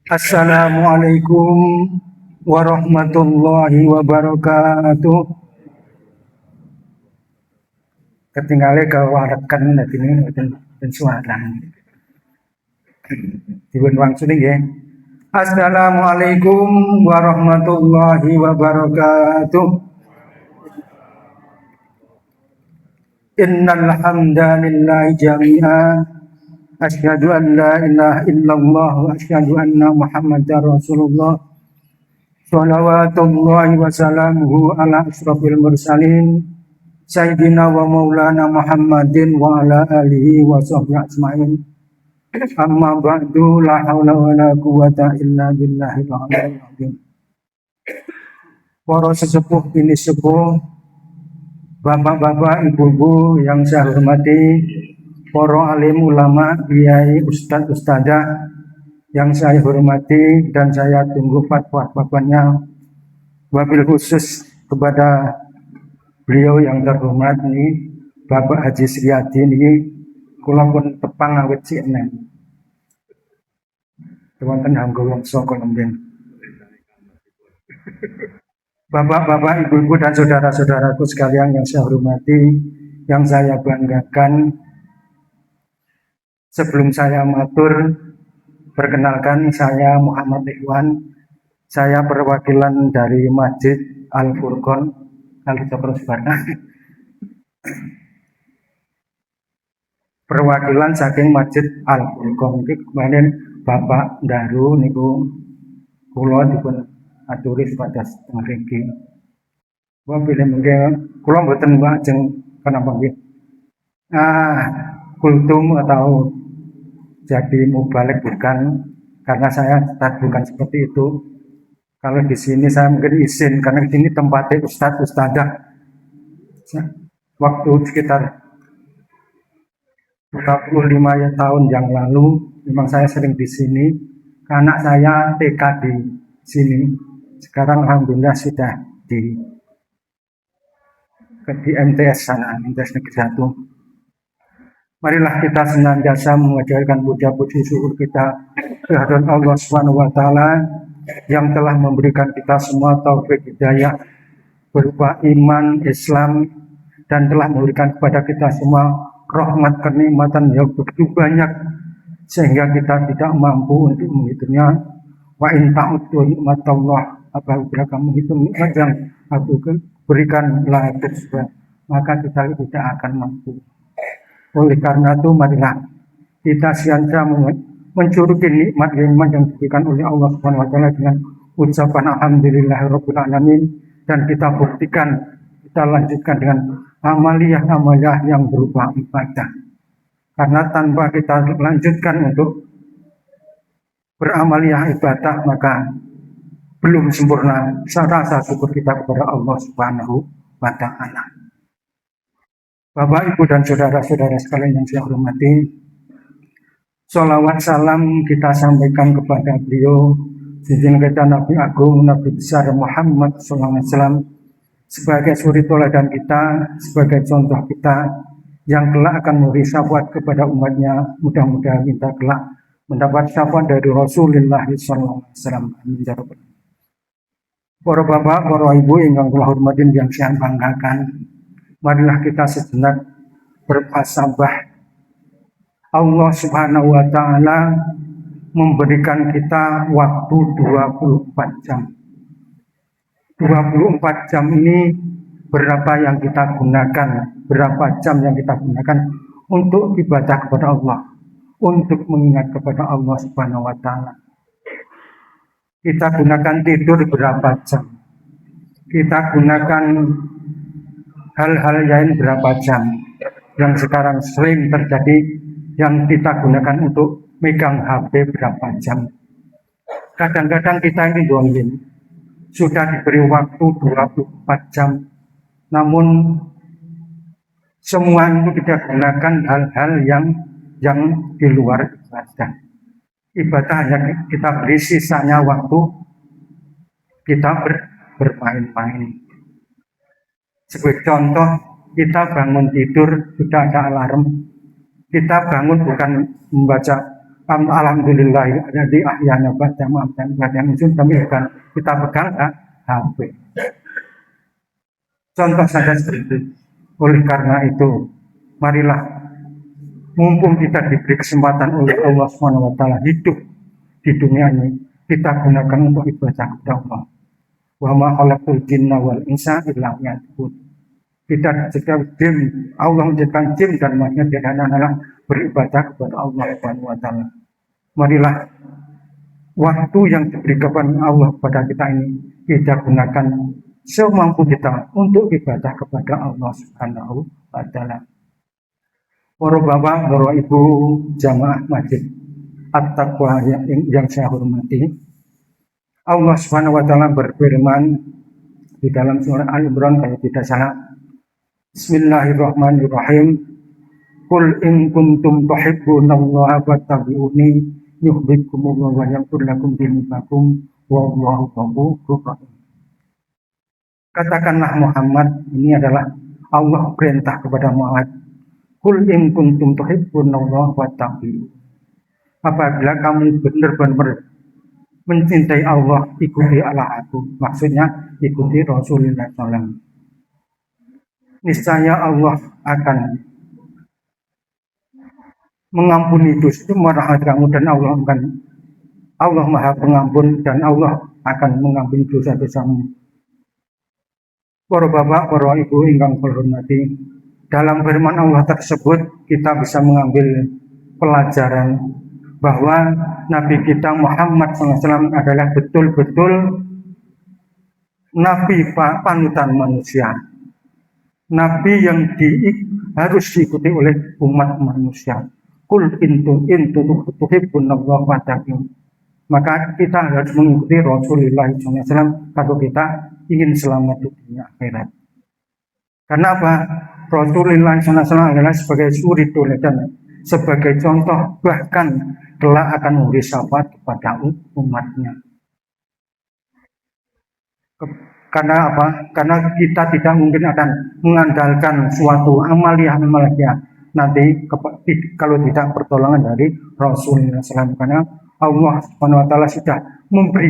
Assalamualaikum warahmatullahi wabarakatuh. Ketinggalan ke warekan nanti ini dan suara. Dibun wang sini ya. Assalamualaikum warahmatullahi wabarakatuh. Innal hamdalillahi jami'a. Asyhadu an la ilaha illallah wa asyhadu anna Muhammadar Rasulullah. Shalawatullahi wa salamuhu ala asrofil mursalin Sayyidina wa maulana Muhammadin wa ala alihi wa sahbihi ajma'in. Amma ba'du, la hawla wa la quwata illa billahil aliyyil azim. Para sesepuh bini sepuh, bapak-bapak, ibu-ibu yang saya hormati, para alim ulama, kiai, ustadz, ustadzah yang saya hormati dan saya tunggu fatwa-fatwanya, wabil khusus kepada beliau yang terhormat ini, Bapak Haji Sriyadi ini, kula pun tepang awit CNN. Teman-teman hanggo wong saka lembeng. Bapak-bapak, ibu-ibu dan saudara-saudaraku sekalian yang saya hormati, yang saya banggakan, sebelum saya matur, perkenalkan saya Muhammad Ikhwan, saya perwakilan dari Masjid Al-Furqon, Kalijogo Sebarang. Perwakilan saking Masjid Al-Furqon iki kemarin Bapak Daru niku kula dipun aturi sepadas mriki. Kula pilih mengke kula mboten lajeng kenapa nggih. Kultum atau jadi mubalik bukan, karena saya bukan seperti itu. Kalau di sini saya mungkin izin karena di sini tempatnya ustadz ustadzah. Waktu sekitar 25 tahun yang lalu memang saya sering di sini. Anak saya TK di sini. Sekarang alhamdulillah sudah di MTS sana, MTS Negeri 1. Marilah kita senantiasa mengajarkan puja-puji syukur kita kehadirat Allah Subhanahu wa taala yang telah memberikan kita semua taufik hidayah berupa iman, Islam, dan telah memberikan kepada kita semua rahmat kenikmatan yang begitu banyak sehingga kita tidak mampu untuk menghitungnya. Wa in ta'uddu nikmatallah, apabila kamu hitung nikmat yang aku berikan maka kita tidak akan mampu. Oleh karena itu marilah kita senantiasa mensyukuri nikmat-nikmat yang diberikan oleh Allah Subhanahu wa taala dengan ucapan alhamdulillahirabbil alamin, dan kita buktikan, kita lanjutkan dengan amaliyah-amaliyah yang berupa ibadah. Karena tanpa kita lanjutkan untuk beramaliyah ibadah maka belum sempurna rasa syukur kita kepada Allah Subhanahu wa taala. Bapak, Ibu, dan saudara-saudara sekalian yang saya hormati, sholawat salam kita sampaikan kepada beliau, junjungan kita Nabi Agung, Nabi besar Muhammad SAW, sebagai suri teladan kita, sebagai contoh kita yang kelak akan memberi syafaat kepada umatnya. Mudah-mudahan kita kelak mendapat syafaat dari Rasulullah SAW. Para bapak, para ibu yang kula hormatin, yang saya banggakan, marilah kita sejenak bermuhasabah. Allah Subhanahu wa taala memberikan kita waktu 24 jam. 24 jam ini berapa yang kita gunakan, berapa jam yang kita gunakan untuk ibadah kepada Allah, untuk mengingat kepada Allah Subhanahu wa taala. Kita gunakan tidur berapa jam? Kita gunakan hal-hal lain berapa jam? Yang sekarang sering terjadi, yang kita gunakan untuk megang HP berapa jam? Kadang-kadang kita ini dolim, sudah diberi waktu 24 jam, namun semua itu kita gunakan hal-hal yang di luar ibadah. Ibadah hanya kita beri sisanya waktu kita bermain-main. Sebagai contoh, kita bangun tidur sudah ada alarm. Kita bangun bukan membaca Alhamdulillah jadi ahyana ba'da ma'amatan yang itu kami akan kita pegang HP. Contoh saja seperti itu. Oleh karena itu, marilah mumpung kita diberi kesempatan oleh Allah SWT hidup di dunia ini, kita gunakan untuk ibadah kepada Allah. Wa ma khalaqtul jinna wal insa illa liya'budun. Kita diciptakan jin, Allah menciptakan jin dan manusia adalah beribadah kepada Allah Subhanahu wa taala. Marilah waktu yang diberikan Allah kepada kita ini kita gunakan semampu kita untuk ibadah kepada Allah Subhanahu wa taala. Para bapak, para ibu jamaah masjid at-taqwa yang saya hormati, Allah Subhanahu wa taala berfirman di dalam surah Al-Imran kalau tidak salah, Bismillahirrahmanirrahim. Qul in kuntum tuhibbunallaha fattabi'uni yuhibbukumullahu wa yaghfir lakum dzunubakum wallahu ghafurur rahim. Katakanlah Muhammad, ini adalah Allah perintah kepada Muhammad. Qul in kuntum tuhibbunallaha fattabi'uni. Apabila kamu benar-benar mencintai Allah, ikuti Allah aku. Maksudnya ikuti Rasulullah SAW. Niscaya Allah akan mengampuni dosa kamu dan Allah Maha Pengampun dan Allah akan mengampuni dosa-dosamu. Para bapak, para ibu ingkang hormati, dalam firman Allah tersebut kita bisa mengambil pelajaran bahwa Nabi kita Muhammad SAW adalah betul-betul Nabi panutan manusia. Nabi yang harus diikuti oleh umat manusia. Qul in tuhibbunallaha fattabi'uni. Maka kita harus mengikuti Rasulullah SAW kalau kita ingin selamat di dunia akhirat. Karena apa? Rasulullah SAW adalah sebagai suri teladan, sebagai contoh, bahkan kelak akan memberi syafaat kepada umatnya. Karena apa? Karena kita tidak mungkin akan mengandalkan suatu amaliyah nanti kalau tidak pertolongan dari Rasulullah SAW. Karena Allah SWT sudah memberi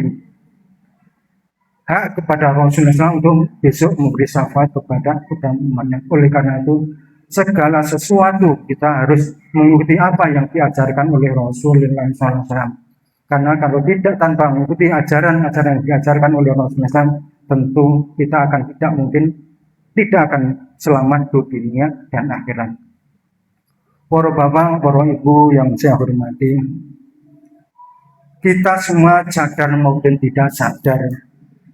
hak kepada Rasulullah SAW untuk besok memberi syafaat kepada umatnya. Oleh karena itu segala sesuatu kita harus mengikuti apa yang diajarkan oleh Rasulullah SAW. Karena kalau tidak tanpa mengikuti ajaran-ajaran yang diajarkan oleh Rasulullah SAW, tentu kita tidak akan selamat di dunia dan akhirat. Para bapak, para ibu yang saya hormati, kita semua sadar maupun tidak sadar,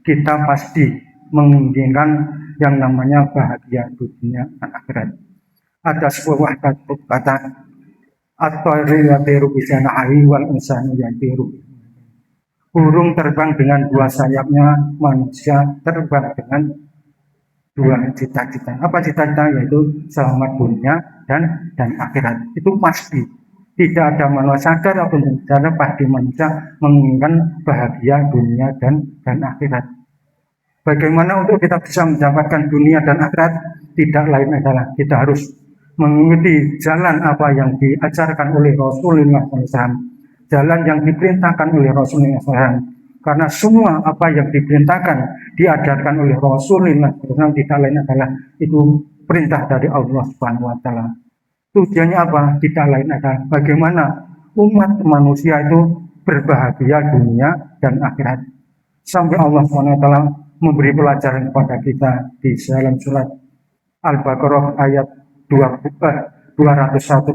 kita pasti menginginkan yang namanya bahagia dunia dan akhirat. Ada sebuah kata atau riwayat bisana ahi wal insanu yantiru. Burung terbang dengan dua sayapnya, manusia terbang dengan dua cita-cita. Apa cita-cita? Yaitu selamat dunia dan akhirat. Itu pasti. Tidak ada manusia sadar ataupun tidak pasti manusia menginginkan bahagia dunia dan akhirat. Bagaimana untuk kita bisa mendapatkan dunia dan akhirat? Tidak lain adalah kita harus mengikuti jalan apa yang diajarkan oleh Rasulullah SAW. Jalan yang diperintahkan oleh Rasulullah SAW. Karena semua apa yang diperintahkan, diajarkan oleh Rasulullah SAW tidak lain adalah itu perintah dari Allah Subhanahu wa taala. Tujuannya apa? Tidak lain adalah bagaimana umat manusia itu berbahagia dunia dan akhirat. Sampai Allah Subhanahu wa taala memberi pelajaran kepada kita di dalam surat Al-Baqarah ayat 201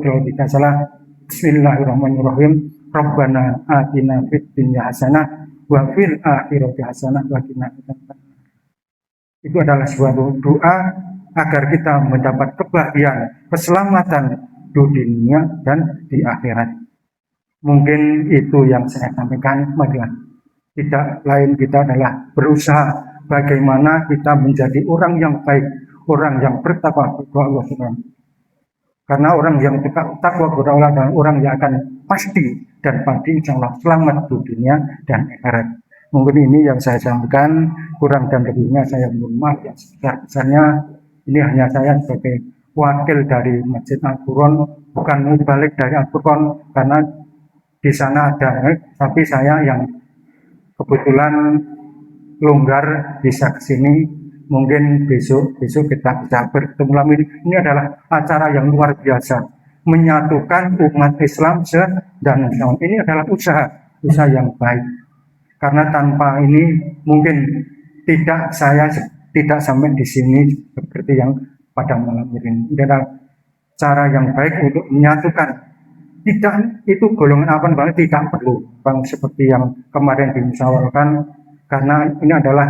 kalau tidak salah. Bismillahirrahmanirrahim. Rabbana atina fid dunya hasanah wa fil akhirati hasanah wa qina adzabannar. Itu adalah sebuah doa agar kita mendapat kebahagiaan, keselamatan di dunia dan di akhirat. Mungkin itu yang saya sampaikan. Marilah tidak lain kita adalah berusaha bagaimana kita menjadi orang yang baik, orang yang bertakwa kepada Allah Subhanahu. Karena orang yang takwa kepada Allah adalah orang yang akan pasti dan pasti insya Allah selamat di dunia dan akhirat. Mungkin ini yang saya sampaikan, kurang dan lebihnya saya mohon maaf yang sebesar-besarnya. Ini hanya saya sebagai wakil dari Masjid Al-Quran, bukan balik dari Al-Quran, karena di sana ada, tapi saya yang kebetulan longgar bisa kesini, mungkin besok kita bisa bertemu lagi. Ini adalah acara yang luar biasa, menyatukan umat Islam dan Islam. Ini adalah usaha yang baik, karena tanpa ini mungkin saya tidak sampai di sini seperti yang pada malam ini. Ini adalah cara yang baik untuk menyatukan. Tidak, itu golongan apa banget, tidak perlu bang seperti yang kemarin dimusyawarahkan, karena ini adalah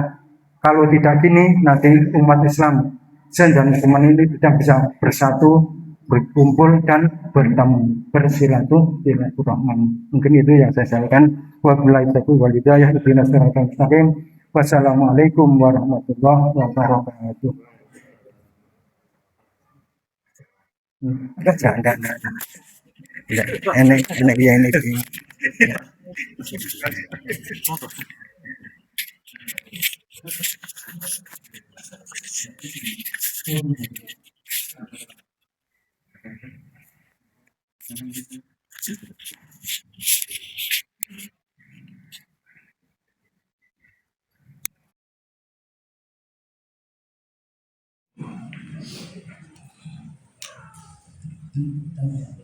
kalau tidak gini nanti umat Islam dan teman ini tidak bisa bersatu, berkumpul dan bertemu, bersilaturahmi. Mungkin itu yang saya sampaikan. Wabillahi taufiq wal hidayah. Wassalamualaikum warahmatullahi wabarakatuh. Enggak. Ini.